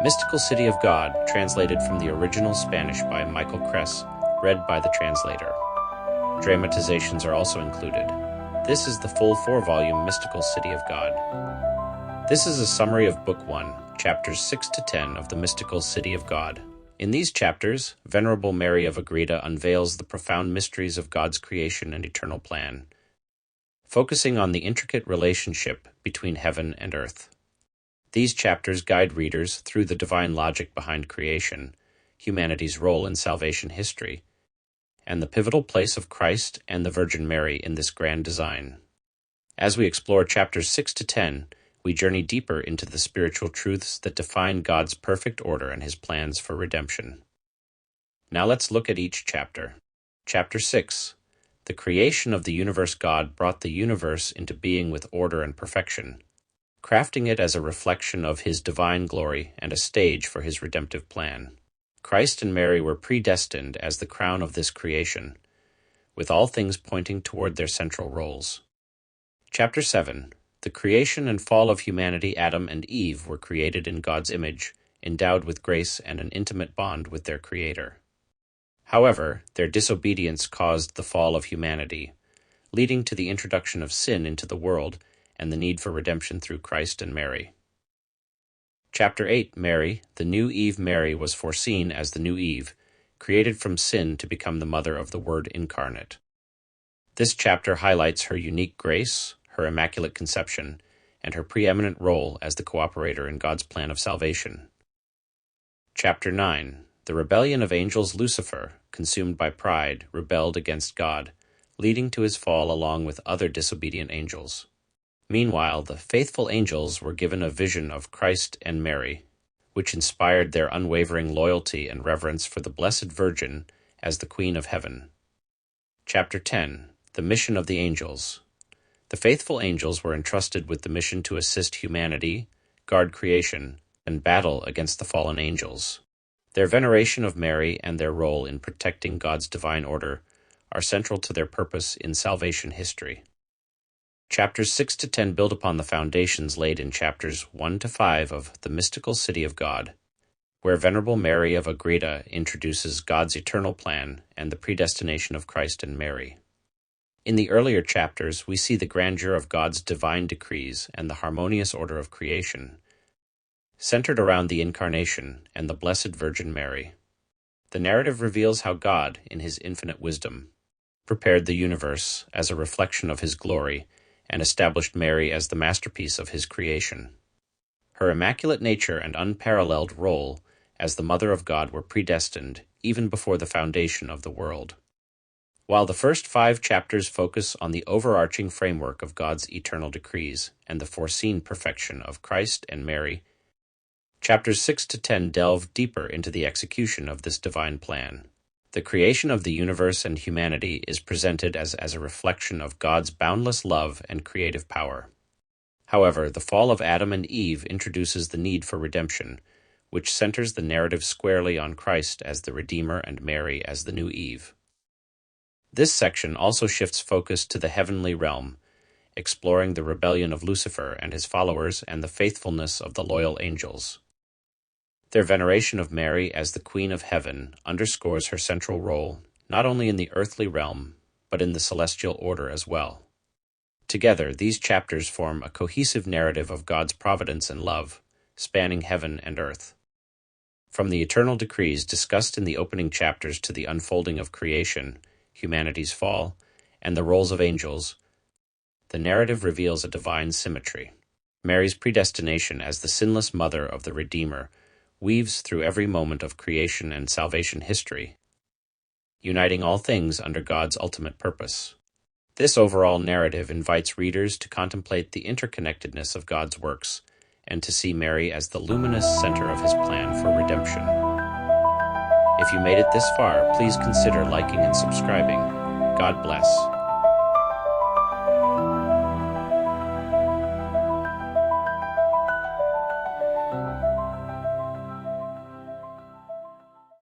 Mystical City of God, translated from the original Spanish by Michael Kress, read by the translator. Dramatizations are also included. This is the full 4-volume Mystical City of God. This is a summary of Book 1, chapters 6 to 10 of the Mystical City of God. In these chapters, Venerable Mary of Agreda unveils the profound mysteries of God's creation and eternal plan, focusing on the intricate relationship between heaven and earth. These chapters guide readers through the divine logic behind creation, humanity's role in salvation history, and the pivotal place of Christ and the Virgin Mary in this grand design. As we explore chapters 6 to 10, we journey deeper into the spiritual truths that define God's perfect order and his plans for redemption. Now let's look at each chapter. Chapter 6. The creation of the universe. God brought the universe into being with order and perfection, crafting it as a reflection of his divine glory and a stage for his redemptive plan. Christ and Mary were predestined as the crown of this creation, with all things pointing toward their central roles. Chapter 7. The creation and fall of humanity. Adam and Eve were created in God's image, endowed with grace and an intimate bond with their Creator. However, their disobedience caused the fall of humanity, leading to the introduction of sin into the world and the need for redemption through Christ and Mary. Chapter 8. Mary, the new Eve. Mary was foreseen as the new Eve, created from sin to become the mother of the Word incarnate. This chapter highlights her unique grace, her immaculate conception, and her preeminent role as the cooperator in God's plan of salvation. Chapter 9. The rebellion of angels. Lucifer, consumed by pride, rebelled against God, leading to his fall along with other disobedient angels. Meanwhile, the faithful angels were given a vision of Christ and Mary, which inspired their unwavering loyalty and reverence for the Blessed Virgin as the Queen of Heaven. Chapter 10. The mission of the angels. The faithful angels were entrusted with the mission to assist humanity, guard creation, and battle against the fallen angels. Their veneration of Mary and their role in protecting God's divine order are central to their purpose in salvation history. Chapters 6 to 10 build upon the foundations laid in chapters 1 to 5 of the Mystical City of God, where Venerable Mary of Agreda introduces God's eternal plan and the predestination of Christ and Mary. In the earlier chapters, we see the grandeur of God's divine decrees and the harmonious order of creation, centered around the Incarnation and the Blessed Virgin Mary. The narrative reveals how God, in his infinite wisdom, prepared the universe as a reflection of his glory and established Mary as the masterpiece of his creation. Her immaculate nature and unparalleled role as the Mother of God were predestined even before the foundation of the world. While the first 5 chapters focus on the overarching framework of God's eternal decrees and the foreseen perfection of Christ and Mary, chapters 6 to 10 delve deeper into the execution of this divine plan. The creation of the universe and humanity is presented as a reflection of God's boundless love and creative power. However, the fall of Adam and Eve introduces the need for redemption, which centers the narrative squarely on Christ as the Redeemer and Mary as the new Eve. This section also shifts focus to the heavenly realm, exploring the rebellion of Lucifer and his followers and the faithfulness of the loyal angels. Their veneration of Mary as the Queen of Heaven underscores her central role not only in the earthly realm, but in the celestial order as well. Together, these chapters form a cohesive narrative of God's providence and love, spanning heaven and earth. From the eternal decrees discussed in the opening chapters to the unfolding of creation, humanity's fall, and the roles of angels, the narrative reveals a divine symmetry. Mary's predestination as the sinless mother of the Redeemer weaves through every moment of creation and salvation history, uniting all things under God's ultimate purpose. This overall narrative invites readers to contemplate the interconnectedness of God's works and to see Mary as the luminous center of his plan for redemption. If you made it this far, please consider liking and subscribing. God bless.